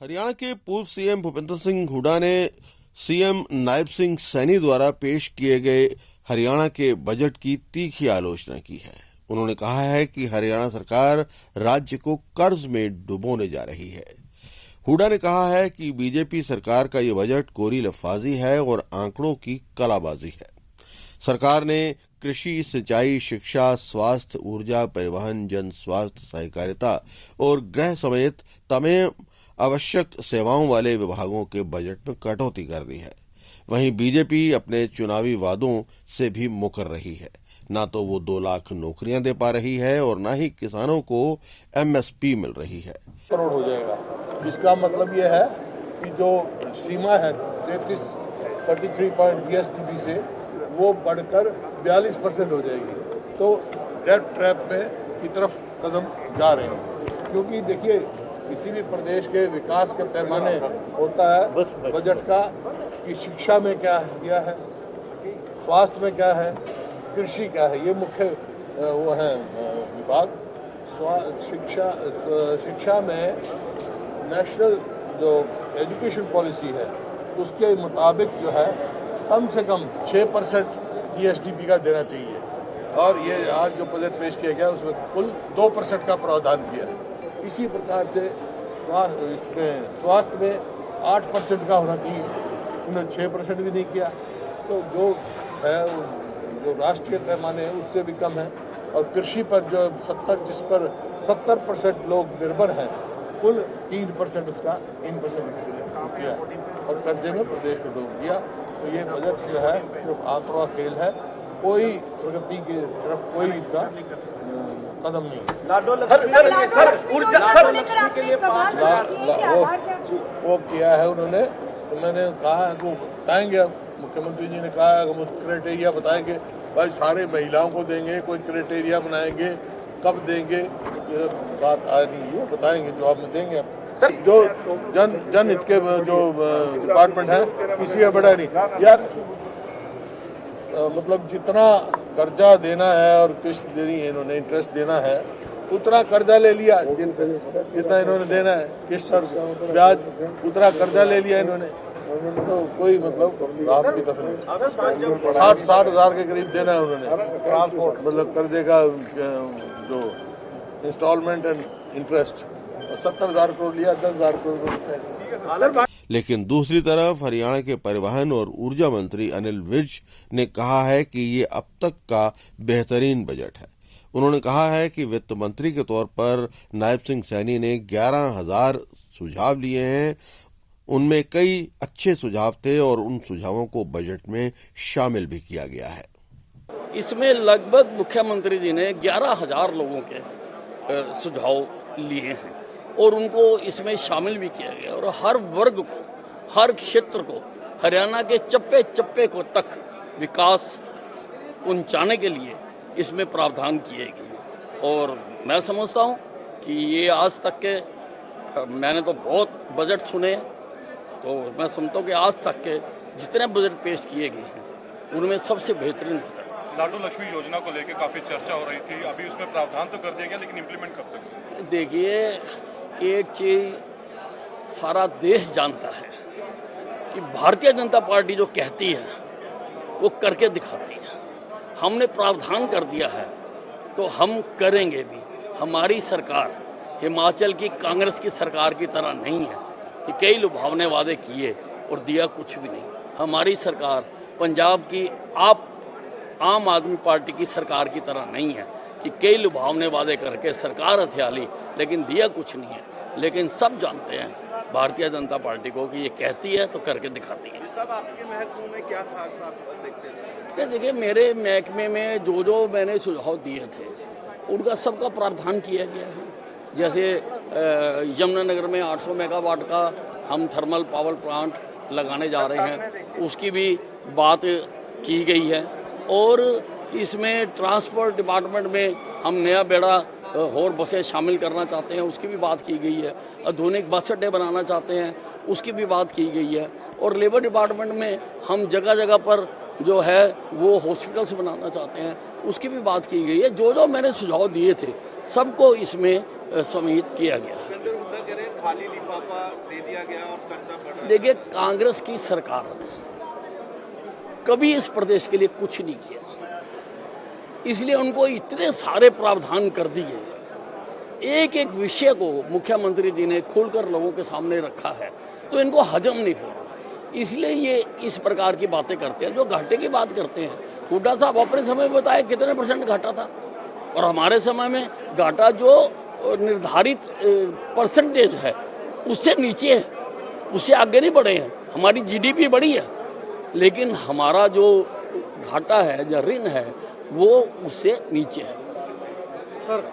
हरियाणा के पूर्व सीएम भूपेंद्र सिंह हुड्डा ने सीएम नायब सिंह सैनी द्वारा पेश किए गए हरियाणा के बजट की तीखी आलोचना की है। उन्होंने कहा है कि हरियाणा सरकार राज्य को कर्ज में डुबोने जा रही है। हुड्डा ने कहा है कि बीजेपी सरकार का ये बजट कोरी लफाजी है और आंकड़ों की कलाबाजी है। सरकार ने कृषि, सिंचाई, शिक्षा, स्वास्थ्य, ऊर्जा, परिवहन, जन स्वास्थ्य, सहकारिता और गृह समेत तमाम आवश्यक सेवाओं वाले विभागों के बजट में कटौती कर दी है। वहीं बीजेपी अपने चुनावी वादों से भी मुकर रही है। ना तो वो 2 लाख नौकरियां दे पा रही है और ना ही किसानों को एमएसपी मिल रही है। करोड़ हो जाएगा। इसका मतलब ये है कि जो सीमा है 33 पॉइंट जीएसडीपी से वो बढ़कर 42% हो जाएगी। तो डेट ट्रैप में की तरफ कदम जा रहे हैं, क्योंकि देखिए किसी भी प्रदेश के विकास के पैमाने होता है बजट का कि शिक्षा में क्या किया है, स्वास्थ्य में क्या है, कृषि क्या है। ये मुख्य वो है विभाग। शिक्षा में नेशनल जो एजुकेशन पॉलिसी है उसके मुताबिक जो है कम से कम 6% जीएसडीपी का देना चाहिए, और ये आज जो बजट पेश किया गया उसमें कुल 2% का प्रावधान किया है। इसी प्रकार से इसमें स्वास्थ्य में 8% का होना चाहिए, उन्होंने 6% भी नहीं किया। तो जो है जो राष्ट्रीय पैमाने है उससे भी कम है। और कृषि पर जो जिस पर 70% लोग निर्भर हैं, कुल 3% उसका 3% किया है, और कर्जे में प्रदेश को डूब दिया। तो ये बजट जो है सिर्फ आंकड़ों का खेल है, कोई प्रगति की तरफ कोई इसका कदम नहीं वो किया है उन्होंने। तो मैंने कहा है वो बताएंगे, मुख्यमंत्री जी ने कहा है हम उस क्राइटेरिया बताएंगे। भाई सारे महिलाओं को देंगे, कोई क्राइटेरिया बनाएंगे, कब देंगे ये बात आ नहीं है, बताएंगे, जवाब में देंगे सर। जो जन हित के जो डिपार्टमेंट है किसी का बड़ा नहीं यार, मतलब जितना कर्जा देना है और किस्त देनी है, इन्होंने इंटरेस्ट देना है, उतना कर्जा ले लिया। जितना इन्होंने देना है किस्त और ब्याज, उतना कर्जा ले लिया इन्होंने। तो कोई मतलब लाभ की तरफ नहीं। 60 हज़ार के करीब देना है उन्होंने, मतलब कर्जे का जो इंस्टॉलमेंट एंड इंटरेस्ट, 70,000 करोड़ लिया, 10,000 करोड़। लेकिन दूसरी तरफ हरियाणा के परिवहन और ऊर्जा मंत्री अनिल विज ने कहा है कि ये अब तक का बेहतरीन बजट है। उन्होंने कहा है कि वित्त मंत्री के तौर पर नायब सिंह सैनी ने 11,000 सुझाव लिए हैं। उनमें कई अच्छे सुझाव थे और उन सुझावों को बजट में शामिल भी किया गया है। इसमें लगभग मुख्यमंत्री जी ने 11,000 लोगों के सुझाव लिए हैं और उनको इसमें शामिल भी किया गया, और हर वर्ग को, हर क्षेत्र को, हरियाणा के चप्पे चप्पे को तक विकास पहुंचाने के लिए इसमें प्रावधान किए गए। और मैं समझता हूं कि ये आज तक के, मैंने तो बहुत बजट सुने हैं, तो मैं समझता हूं कि आज तक के जितने बजट पेश किए गए हैं उनमें सबसे बेहतरीन बजट। लाडो लक्ष्मी योजना को लेकर काफ़ी चर्चा हो रही थी, अभी उसमें प्रावधान तो कर दिया गया, लेकिन इम्प्लीमेंट कब तक? देखिए, एक चीज सारा देश जानता है कि भारतीय जनता पार्टी जो कहती है वो करके दिखाती है। हमने प्रावधान कर दिया है तो हम करेंगे भी। हमारी सरकार हिमाचल की कांग्रेस की सरकार की तरह नहीं है कि कई लुभावने वादे किए और दिया कुछ भी नहीं। हमारी सरकार पंजाब की आम आदमी पार्टी की सरकार की तरह नहीं है कि कई लुभावने वादे करके सरकार हथिया ली लेकिन दिया कुछ नहीं है। लेकिन सब जानते हैं भारतीय जनता पार्टी को कि ये कहती है तो करके दिखाती है। सब आपके महकमे में क्या खास आप देखते हैं? देखिए, मेरे महकमे में जो मैंने सुझाव दिए थे उनका सबका प्रावधान किया गया है। जैसे यमुनानगर में 800 मेगावाट का हम थर्मल पावर प्लांट लगाने जा रहे हैं, उसकी भी बात की गई है। और इसमें ट्रांसपोर्ट डिपार्टमेंट में हम नया बेड़ा और बसें शामिल करना चाहते हैं, उसकी भी बात की गई है। आधुनिक बस अड्डे बनाना चाहते हैं, उसकी भी बात की गई है। और लेबर डिपार्टमेंट में हम जगह जगह पर जो है वो हॉस्पिटल्स बनाना चाहते हैं, उसकी भी बात की गई है। जो मैंने सुझाव दिए थे सबको इसमें सम्मिलित किया गया है। खाली लिफाफा दे दिया गया और कर्जा बढ़ रहा है। देखिए, कांग्रेस की सरकार ने कभी इस प्रदेश के लिए कुछ नहीं किया, इसलिए उनको इतने सारे प्रावधान कर दिए। एक एक विषय को मुख्यमंत्री जी ने खोलकर लोगों के सामने रखा है, तो इनको हजम नहीं हो रहा, इसलिए ये इस प्रकार की बातें करते हैं। जो घाटे की बात करते हैं, हुड्डा साहब अपने समय में बताए कितने % घाटा था, और हमारे समय में घाटा जो निर्धारित परसेंटेज है उससे नीचे है, उससे आगे नहीं बढ़े हैं। हमारी GDP बढ़ी है, लेकिन हमारा जो घाटा है या ऋण है वो उससे नीचे है। सर